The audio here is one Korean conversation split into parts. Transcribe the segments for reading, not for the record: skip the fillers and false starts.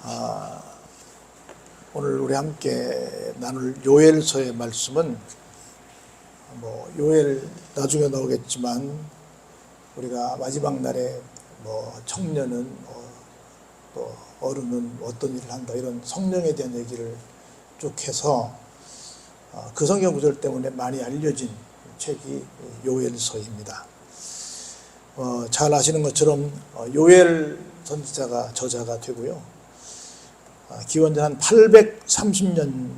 아, 오늘 우리 함께 나눌 요엘서의 말씀은 요엘 나중에 나오겠지만 우리가 마지막 날에 청년은 또 어른은 어떤 일을 한다 이런 성령에 대한 얘기를 쭉 해서 그 성경 구절 때문에 많이 알려진 책이 요엘서입니다. 잘 아시는 것처럼 요엘 선지자가 저자가 되고요. 기원전 한 830년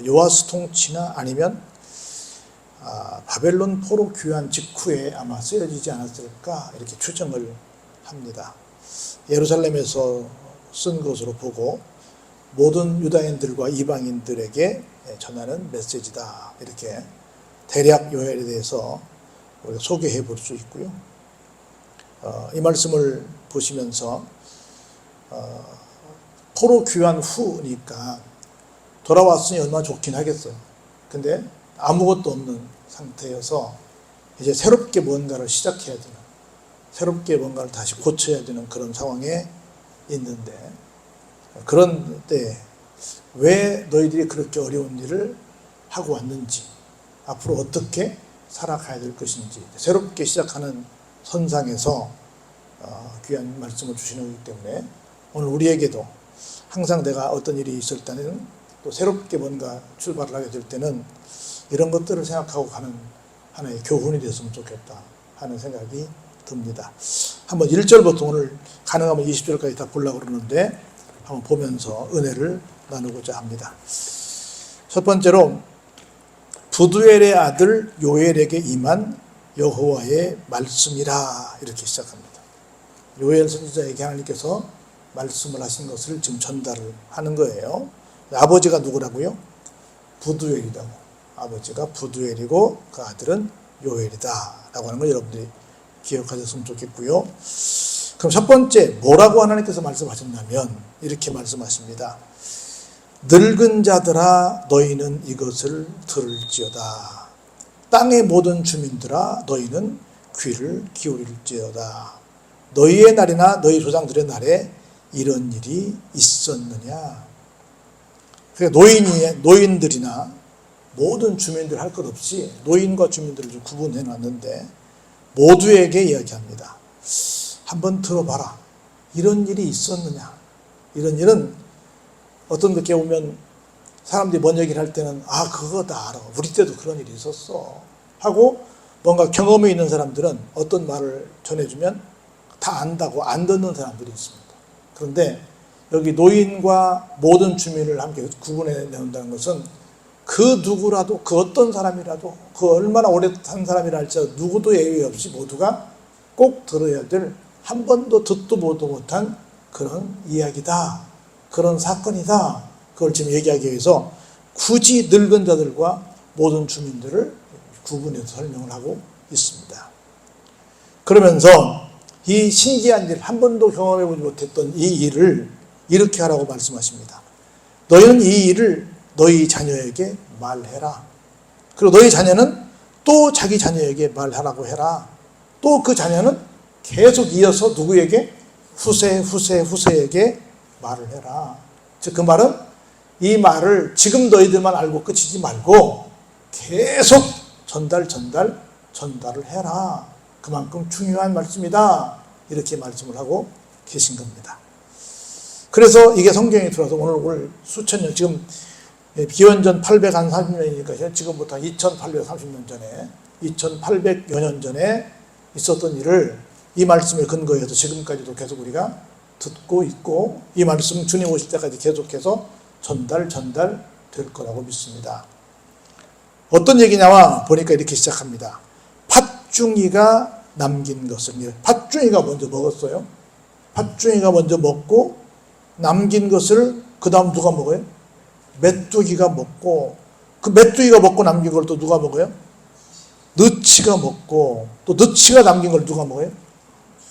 요아스 통치나 아니면 바벨론 포로 귀환 직후에 아마 쓰여지지 않았을까 이렇게 추정을 합니다. 예루살렘에서 쓴 것으로 보고 모든 유다인들과 이방인들에게 전하는 메시지다 이렇게 대략 요엘에 대해서 우리가 소개해 볼 수 있고요. 이 말씀을 보시면서 포로 귀환 후니까 돌아왔으니 얼마나 좋긴 하겠어요. 근데 아무것도 없는 상태여서 이제 새롭게 뭔가를 시작해야 되는, 새롭게 뭔가를 다시 고쳐야 되는 그런 상황에 있는데, 그런 때 왜 너희들이 그렇게 어려운 일을 하고 왔는지, 앞으로 어떻게 살아가야 될 것인지 새롭게 시작하는 선상에서 귀한 말씀을 주시는 거기 때문에 오늘 우리에게도 항상 내가 어떤 일이 있을 때는 또 새롭게 뭔가 출발을 하게 될 때는 이런 것들을 생각하고 가는 하나의 교훈이 됐으면 좋겠다 하는 생각이 듭니다. 한번 1절부터 오늘 가능하면 20절까지 다 보려고 그러는데 한번 보면서 은혜를 나누고자 합니다. 첫 번째로 부두엘의 아들 요엘에게 임한 여호와의 말씀이라 이렇게 시작합니다. 요엘 선지자에게 하나님께서 말씀을 하신 것을 지금 전달을 하는 거예요. 아버지가 누구라고요? 부두엘이라고. 아버지가 부두엘이고 그 아들은 요엘이다 라고 하는 걸 여러분들이 기억하셨으면 좋겠고요. 그럼 첫 번째 뭐라고 하나님께서 말씀하셨냐면 이렇게 말씀하십니다. 늙은 자들아 너희는 이것을 들을지어다. 땅의 모든 주민들아 너희는 귀를 기울일지어다. 너희의 날이나 너희 조상들의 날에 이런 일이 있었느냐. 그러니까 노인들이나 모든 주민들 할 것 없이 노인과 주민들을 좀 구분해 놨는데 모두에게 이야기합니다. 한번 들어봐라. 이런 일이 있었느냐. 이런 일은 어떤 것에 오면 사람들이 뭔 얘기를 할 때는 그거 다 알아. 우리 때도 그런 일이 있었어. 하고 뭔가 경험이 있는 사람들은 어떤 말을 전해주면 다 안다고 안 듣는 사람들이 있습니다. 그런데 여기 노인과 모든 주민을 함께 구분해 내는다는 것은 그 누구라도 그 어떤 사람이라도 그 얼마나 오래 산 사람이라 할지라도 누구도 예외 없이 모두가 꼭 들어야 될 한 번도 듣도 보도 못한 그런 이야기다. 그런 사건이다. 그걸 지금 얘기하기 위해서 굳이 늙은 자들과 모든 주민들을 구분해서 설명을 하고 있습니다. 그러면서 이 신기한 일, 한 번도 경험해보지 못했던 이 일을 이렇게 하라고 말씀하십니다. 너희는 이 일을 너희 자녀에게 말해라. 그리고 너희 자녀는 또 자기 자녀에게 말하라고 해라. 또 그 자녀는 계속 이어서 누구에게? 후세에게 말을 해라. 즉 그 말은 이 말을 지금 너희들만 알고 끝이지 말고 계속 전달을 해라. 그만큼 중요한 말씀이다. 이렇게 말씀을 하고 계신 겁니다. 그래서 이게 성경에 들어와서 오늘 수천 년, 지금 기원전 830년이니까 지금부터 2830년 전에 2800여 년 전에 있었던 일을 이 말씀에 근거해서 지금까지도 계속 우리가 듣고 있고 이 말씀 주님 오실 때까지 계속해서 전달될 거라고 믿습니다. 어떤 얘기냐와 보니까 이렇게 시작합니다. 팥중이가 남긴 것을, 팥중이가 먼저 먹었어요. 팥중이가 먼저 먹고 남긴 것을 그 다음 누가 먹어요? 메뚜기가 먹고, 그 메뚜기가 먹고 남긴 걸 또 누가 먹어요? 느치가 먹고, 또 느치가 남긴 걸 누가 먹어요?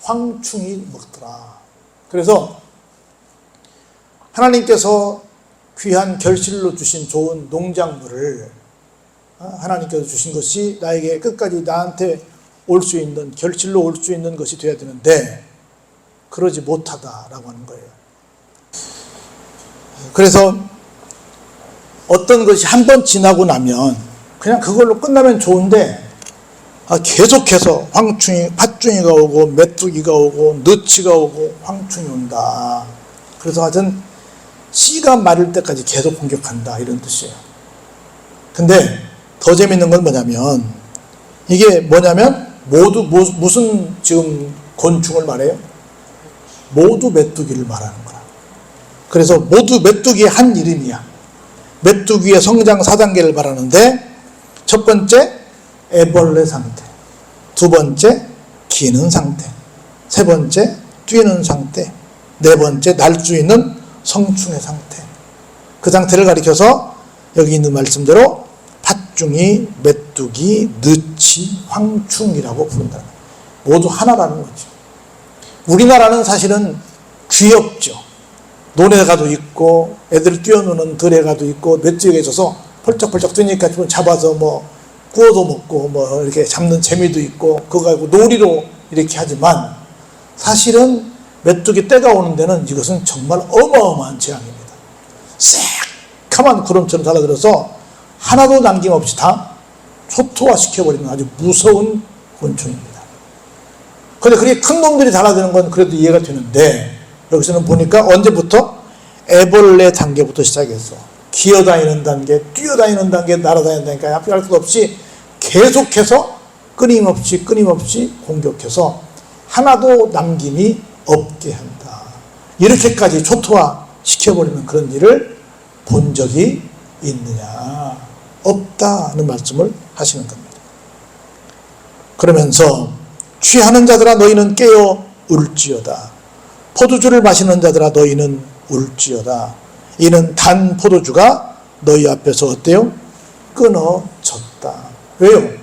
황충이 먹더라. 그래서 하나님께서 귀한 결실로 주신 좋은 농작물을 하나님께서 주신 것이 나에게 끝까지 나한테 올 수 있는, 결실로 올 수 있는 것이 되어야 되는데 그러지 못하다라고 하는 거예요. 그래서 어떤 것이 한 번 지나고 나면 그냥 그걸로 끝나면 좋은데 계속해서 팥중이가 오고 메뚜기가 오고 너치가 오고 황충이 온다. 그래서 하여튼 씨가 마를 때까지 계속 공격한다 이런 뜻이에요. 근데 더 재밌는 건 뭐냐면 이게 뭐냐면 모두 무슨 지금 곤충을 말해요? 모두 메뚜기를 말하는 거야. 그래서 모두 메뚜기의 한 이름이야. 메뚜기의 성장 4단계를 말하는데 첫 번째 애벌레 상태, 두 번째 기는 상태, 세 번째 뛰는 상태, 네 번째 날 수 있는 성충의 상태. 그 상태를 가리켜서 여기 있는 말씀대로 팥중이, 메뚜기, 느치, 황충이라고 부른다. 모두 하나라는 거죠. 우리나라는 사실은 귀엽죠. 논에가도 있고 애들 뛰어노는 들에가도 있고 메뚜기가 있어서 펄쩍펄쩍 뛰니까 좀 잡아서 뭐 구워도 먹고 뭐 이렇게 잡는 재미도 있고 그거 가지고 놀이로 이렇게 하지만 사실은 메뚜기 때가 오는 데는 이것은 정말 어마어마한 재앙입니다. 새카만 구름처럼 달라들어서 하나도 남김없이 다 초토화시켜버리는 아주 무서운 곤충입니다. 그런데 그렇게 큰 놈들이 달아드는 건 그래도 이해가 되는데 여기서는 보니까 언제부터? 애벌레 단계부터 시작해서 기어다니는 단계, 뛰어다니는 단계, 날아다니는 단계, 할 것 없이 계속해서 끊임없이 공격해서 하나도 남김이 없게 한다. 이렇게까지 초토화 시켜버리는 그런 일을 본 적이 있느냐? 없다는 말씀을 하시는 겁니다. 그러면서 취하는 자들아 너희는 깨어 울지어다. 포도주를 마시는 자들아 너희는 울지어다. 이는 단 포도주가 너희 앞에서 어때요? 끊어졌다. 왜요?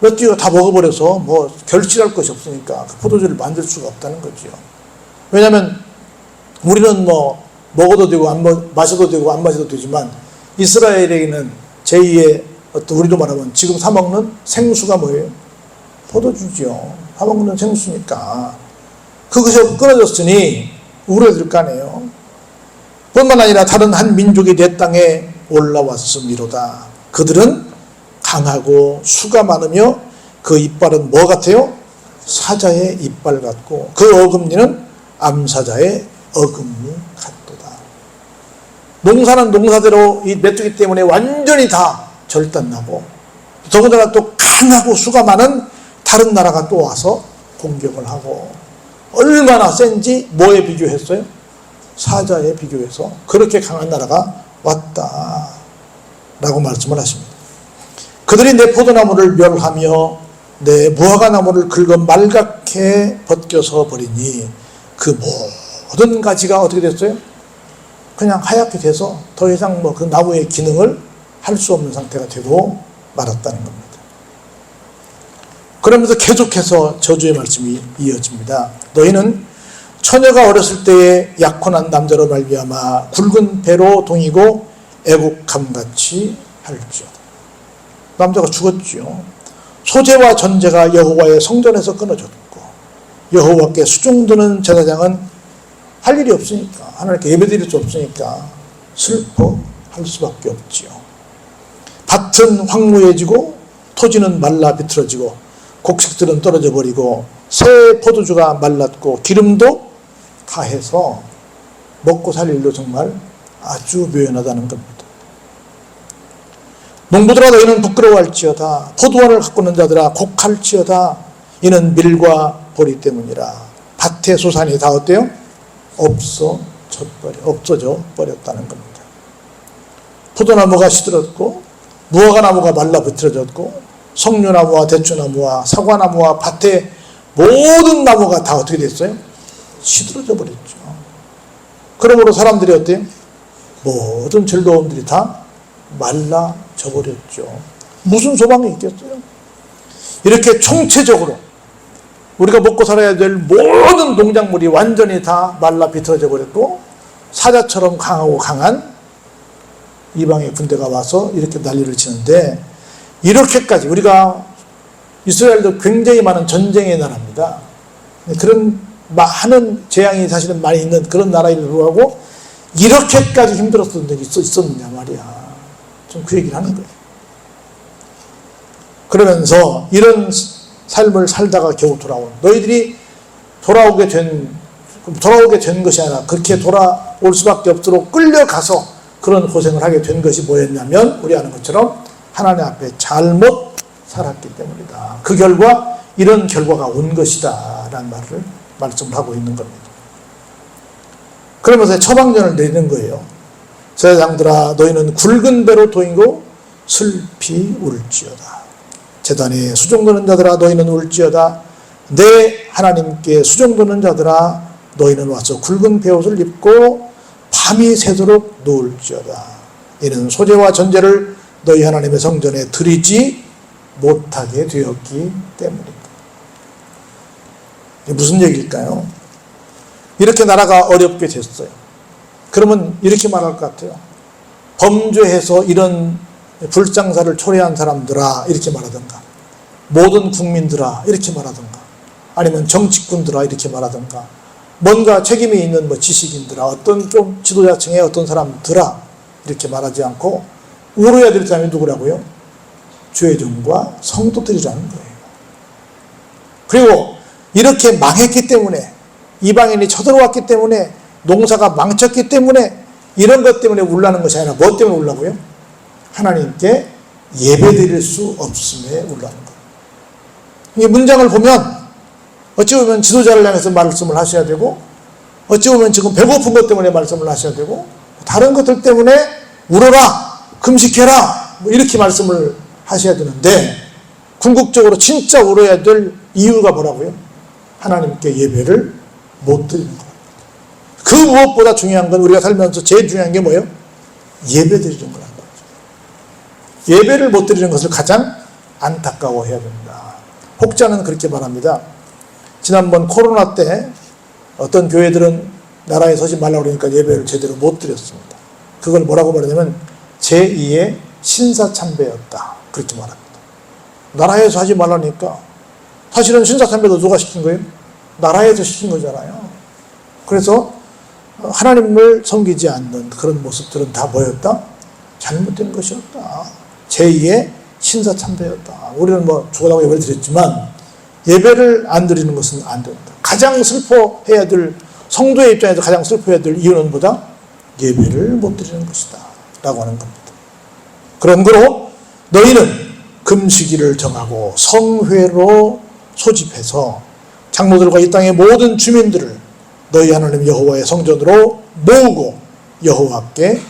메뚜기가 다 먹어버려서 뭐 결실할 것이 없으니까 그 포도주를 만들 수가 없다는 거죠. 왜냐하면 우리는 뭐 먹어도 되고 마셔도 되고 안 마셔도 되지만 이스라엘에게는 제2의 어떤 우리로 말하면 지금 사 먹는 생수가 뭐예요? 포도주죠. 사 먹는 생수니까 그것이 끊어졌으니 울어야 거 아니에요. 뿐만 아니라 다른 한 민족이 내 땅에 올라왔음이로다. 그들은 강하고 수가 많으며 그 이빨은 뭐 같아요? 사자의 이빨 같고 그 어금니는 암사자의 어금니 같도다. 농사는 농사대로 이 메뚜기 때문에 완전히 다 절단나고 더군다나 또 강하고 수가 많은 다른 나라가 또 와서 공격을 하고 얼마나 센지 뭐에 비교했어요? 사자에 비교해서 그렇게 강한 나라가 왔다 라고 말씀을 하십니다. 그들이 내 포도나무를 멸하며 내 무화과나무를 긁어 말갛게 벗겨서 버리니 그 모든 가지가 어떻게 됐어요? 그냥 하얗게 돼서 더 이상 뭐 그 나무의 기능을 할 수 없는 상태가 되고 말았다는 겁니다. 그러면서 계속해서 저주의 말씀이 이어집니다. 너희는 처녀가 어렸을 때에 약혼한 남자로 말미암아 굵은 배로 동이고 애국함같이 할지어다. 남자가 죽었죠. 소재와 전제가 여호와의 성전에서 끊어졌고 여호와께 수종드는 제사장은 할 일이 없으니까 하나님께 예배드릴 수 없으니까 슬퍼할 수밖에 없지요. 밭은 황무해지고 토지는 말라 비틀어지고 곡식들은 떨어져 버리고 새 포도주가 말랐고 기름도 다해서 먹고 살 일도 정말 아주 묘연하다는 겁니다. 농부들아 너희는 부끄러워할지어다. 포도원을 가꾸는 자들아 곡할지어다. 이는 밀과 보리 때문이라. 밭의 소산이 다 어때요? 없어져 버렸다는 겁니다. 포도나무가 시들었고 무화과나무가 말라 비틀어졌고 석류나무와 대추나무와 사과나무와 밭의 모든 나무가 다 어떻게 됐어요? 시들어져 버렸죠. 그러므로 사람들이 어때요? 모든 즐거움들이 다 말라져 버렸죠. 무슨 소망이 있겠어요? 이렇게 총체적으로 우리가 먹고 살아야 될 모든 농작물이 완전히 다 말라 비틀어져 버렸고 사자처럼 강하고 강한 이방의 군대가 와서 이렇게 난리를 치는데 이렇게까지 우리가 이스라엘도 굉장히 많은 전쟁의 나라입니다. 그런 많은 재앙이 사실은 많이 있는 그런 나라임에도 불구하고 이렇게까지 힘들었던 적이 있었느냐 말이야. 좀 그 얘기를 하는 거예요. 그러면서 이런 삶을 살다가 겨우 돌아온, 너희들이 돌아오게 된 것이 아니라 그렇게 돌아올 수밖에 없도록 끌려가서 그런 고생을 하게 된 것이 뭐였냐면, 우리 아는 것처럼 하나님 앞에 잘못 살았기 때문이다. 그 결과 이런 결과가 온 것이다 라는 말씀을 하고 있는 겁니다. 그러면서 처방전을 내리는 거예요. 제사장들아, 너희는 굵은 배로 도이고 슬피 울지어다. 제단에 수종드는 자들아, 너희는 울지어다. 내 하나님께 수종드는 자들아, 너희는 와서 굵은 베옷을 입고 밤이 새도록 누울지어다. 이는 소제와 전제를 너희 하나님의 성전에 드리지 못하게 되었기 때문이다. 이게 무슨 얘기일까요? 이렇게 나라가 어렵게 됐어요. 그러면 이렇게 말할 것 같아요. 범죄해서 이런 불장사를 초래한 사람들아 이렇게 말하든가, 모든 국민들아 이렇게 말하든가, 아니면 정치꾼들아 이렇게 말하든가, 뭔가 책임이 있는 지식인들아, 어떤 좀 지도자층의 어떤 사람들아 이렇게 말하지 않고 울어야 될 사람이 누구라고요? 죄종과 성도들이라는 거예요. 그리고 이렇게 망했기 때문에, 이방인이 쳐들어왔기 때문에, 농사가 망쳤기 때문에, 이런 것 때문에 울라는 것이 아니라 뭐 때문에 울라고요? 하나님께 예배드릴 수 없음에 울라는 거예요. 이 문장을 보면 어찌 보면 지도자를 향해서 말씀을 하셔야 되고, 어찌 보면 지금 배고픈 것 때문에 말씀을 하셔야 되고, 다른 것들 때문에 울어라, 금식해라, 이렇게 말씀을 하셔야 되는데, 궁극적으로 진짜 울어야 될 이유가 뭐라고요? 하나님께 예배를 못 드리는 거예요. 그 무엇보다 중요한 건, 우리가 살면서 제일 중요한 게 뭐예요? 예배 드리는 거라는 거죠. 예배를 못 드리는 것을 가장 안타까워해야 된다. 혹자는 그렇게 말합니다. 지난번 코로나 때 어떤 교회들은 나라에 서지 말라고 그러니까 예배를 제대로 못 드렸습니다. 그걸 뭐라고 말하냐면 제2의 신사참배였다. 그렇게 말합니다. 나라에서 하지 말라니까, 사실은 신사참배도 누가 시킨 거예요? 나라에서 시킨 거잖아요. 그래서 하나님을 섬기지 않는 그런 모습들은 다 뭐였다? 잘못된 것이었다. 제2의 신사참배였다. 우리는 죽어라고 예배를 드렸지만 예배를 안 드리는 것은 안 된다. 가장 슬퍼해야 될, 성도의 입장에서 가장 슬퍼해야 될 이유는 뭐다? 예배를 못 드리는 것이다 라고 하는 겁니다. 그러므로 너희는 금식일을 정하고 성회로 소집해서 장로들과 이 땅의 모든 주민들을 너희 하나님 여호와의 성전으로 모으고 여호와께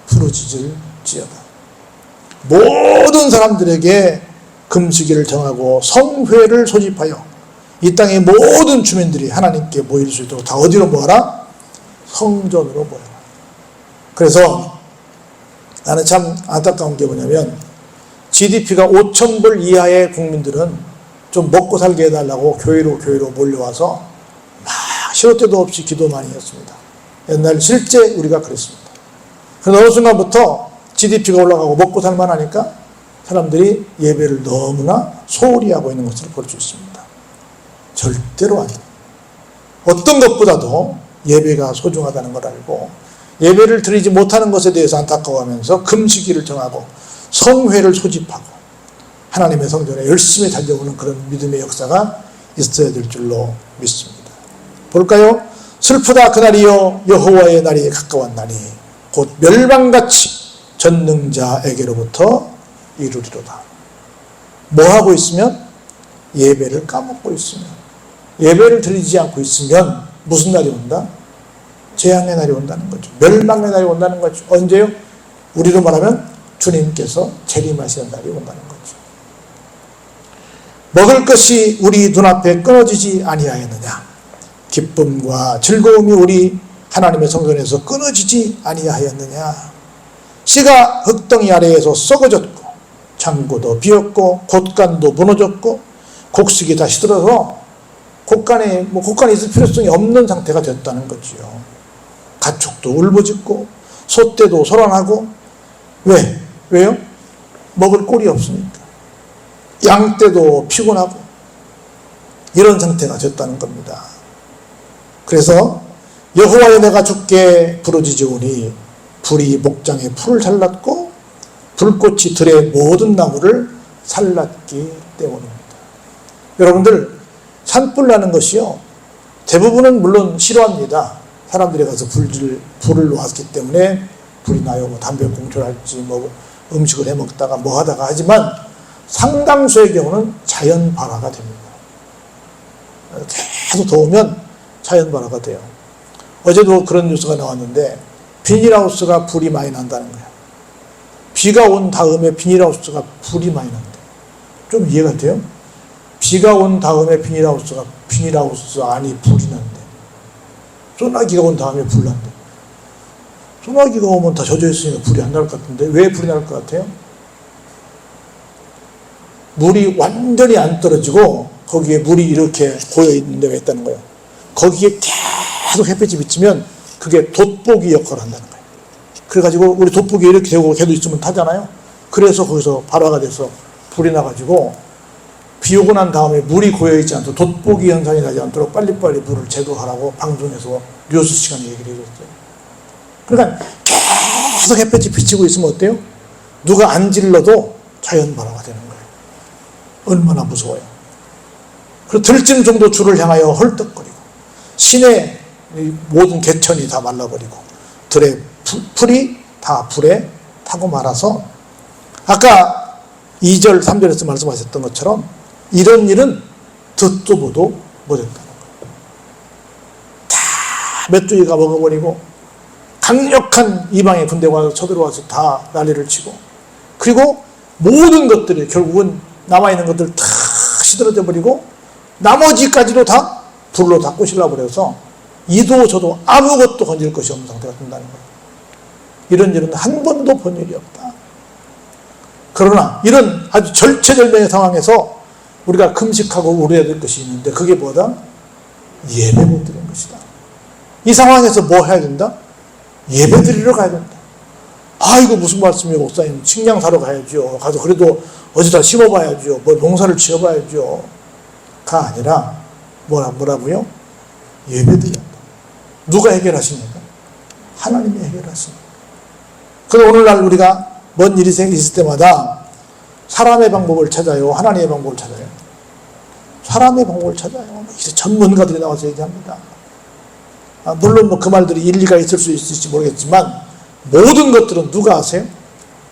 부르짖을지어다. 모든 사람들에게 금식일을 정하고 성회를 소집하여 이 땅의 모든 주민들이 하나님께 모일 수 있도록 다 어디로 모아라? 성전으로 모여라. 그래서 나는 참 안타까운 게 뭐냐면, GDP가 5,000불 이하의 국민들은 좀 먹고 살게 해달라고 교회로 몰려와서 막 시도 때도 없이 기도 많이 했습니다. 옛날 실제 우리가 그랬습니다. 그래서 어느 순간부터 GDP가 올라가고 먹고 살만하니까 사람들이 예배를 너무나 소홀히 하고 있는 것을 볼 수 있습니다. 절대로 안 돼요. 어떤 것보다도 예배가 소중하다는 걸 알고 예배를 드리지 못하는 것에 대해서 안타까워하면서 금식일을 정하고 성회를 소집하고 하나님의 성전에 열심히 달려오는 그런 믿음의 역사가 있어야 될 줄로 믿습니다. 볼까요? 슬프다 그날이요 여호와의 날이 가까웠나니 곧 멸망같이 전능자에게로부터 이루리로다. 뭐하고 있으면? 예배를 까먹고 있으면, 예배를 드리지 않고 있으면 무슨 날이 온다? 재앙의 날이 온다는 거죠. 멸망의 날이 온다는 거죠. 언제요? 우리로 말하면 주님께서 재림하시는 날이 온다는 거죠. 먹을 것이 우리 눈앞에 끊어지지 아니하였느냐? 기쁨과 즐거움이 우리 하나님의 성전에서 끊어지지 아니하였느냐? 씨가 흙덩이 아래에서 썩어졌고 창고도 비었고 곳간도 무너졌고 곡식이 다 시들어서 곡간에 있을 필요성이 없는 상태가 됐다는 거지요. 가축도 울부짖고 소떼도 소란하고. 왜요? 먹을 꼴이 없으니까. 양떼도 피곤하고 이런 상태가 됐다는 겁니다. 그래서 여호와여 내가 주께 부르짖으오니 불이 목장에 풀을 살랐고 불꽃이 들의 모든 나무를 살랐기 때문입니다. 여러분들 산불 나는 것이요 대부분은 물론 싫어합니다. 사람들이 가서 불을 놓았기 때문에 불이 나요. 뭐 담배 공철할지 뭐 음식을 해먹다가 뭐 하다가 하지만 상당수의 경우는 자연 발화가 됩니다. 계속 더우면 자연 발화가 돼요. 어제도 그런 뉴스가 나왔는데 비닐하우스가 불이 많이 난다는 거예요. 비가 온 다음에 비닐하우스가 불이 많이 난대. 좀 이해가 돼요? 비가 온 다음에 비닐하우스 안이 불이 난대. 소나기가 온 다음에 불 난대. 소나기가 오면 다 젖어 있으니까 불이 안 날 것 같은데 왜 불이 날 것 같아요? 물이 완전히 안 떨어지고 거기에 물이 이렇게 고여 있는 데가 있다는 거예요. 거기에 계속 햇빛이 비치면 그게 돋보기 역할을 한다는 거예요. 그래가지고 우리 돋보기 이렇게 되고 걔도 있으면 타잖아요. 그래서 거기서 발화가 돼서 불이 나가지고 비 오고 난 다음에 물이 고여있지 않도록 돋보기 현상이 나지 않도록 빨리빨리 물을 제거하라고 방송에서 뉴스 시간에 얘기를 해줬어요. 그러니까 계속 햇빛이 비치고 있으면 어때요? 누가 안 질러도 자연 발화가 되는 거예요. 얼마나 무서워요. 그리고 들짐 정도 줄을 향하여 헐떡거리고 시내 모든 개천이 다 말라버리고 들의 풀이 다 불에 타고 말아서 아까 2절 3절에서 말씀하셨던 것처럼 이런 일은 듣도 보도 못했다는 거예요. 다 메뚜기가 먹어버리고 강력한 이방의 군대가 와서 쳐들어와서 다 난리를 치고 그리고 모든 것들이 결국은 남아있는 것들 다 시들어져 버리고 나머지까지도 다 불로 다 꼬실라 버려서 이도 저도 아무것도 건질 것이 없는 상태가 된다는 거예요. 이런 일은 한 번도 본 일이 없다. 그러나 이런 아주 절체절명의 상황에서 우리가 금식하고 울어야 될 것이 있는데 그게 뭐다? 예배 못 드리는 것이다. 이 상황에서 뭐 해야 된다? 예배 드리러 가야 된다. 아 이거 무슨 말씀이에요 목사님. 식량 사러 가야죠. 가서 그래도 어디다 심어봐야죠. 뭐 농사를 지어봐야죠. 가 아니라 뭐라고요? 예배 드려야 한다. 누가 해결하십니까? 하나님이 해결하십니다. 그래서 오늘날 우리가 뭔 일이 있을 때마다 사람의 방법을 찾아요? 하나님의 방법을 찾아요? 사람의 방법을 찾아요. 이제 전문가들이 나와서 얘기합니다. 물론 뭐 그 말들이 일리가 있을 수 있을지 모르겠지만 모든 것들은 누가 하세요?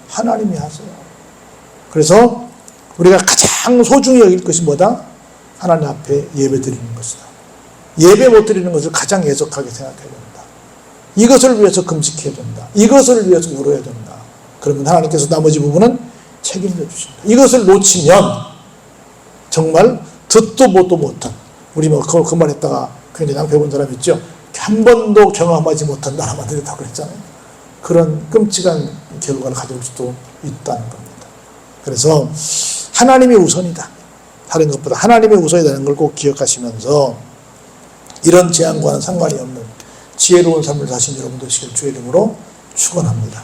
하나님이 하세요. 그래서 우리가 가장 소중히 여길 것이 뭐다? 하나님 앞에 예배 드리는 것이다. 예배 못 드리는 것을 가장 예속하게 생각해야 된다. 이것을 위해서 금식해야 된다. 이것을 위해서 울어야 된다. 그러면 하나님께서 나머지 부분은 책임져 주신다. 이것을 놓치면 정말 듣도 보도 못한 우리 뭐 그 말 했다가 괜히 낭패 본 사람 있죠. 한 번도 경험하지 못한 나라만 되겠다고 그랬잖아요. 그런 끔찍한 결과를 가져올 수도 있다는 겁니다. 그래서 하나님이 우선이다. 다른 것보다 하나님이 우선이라는 걸 꼭 기억하시면서 이런 재앙과는 상관이 없는 지혜로운 삶을 사신 여러분 되시길 주의 이름으로 축원합니다.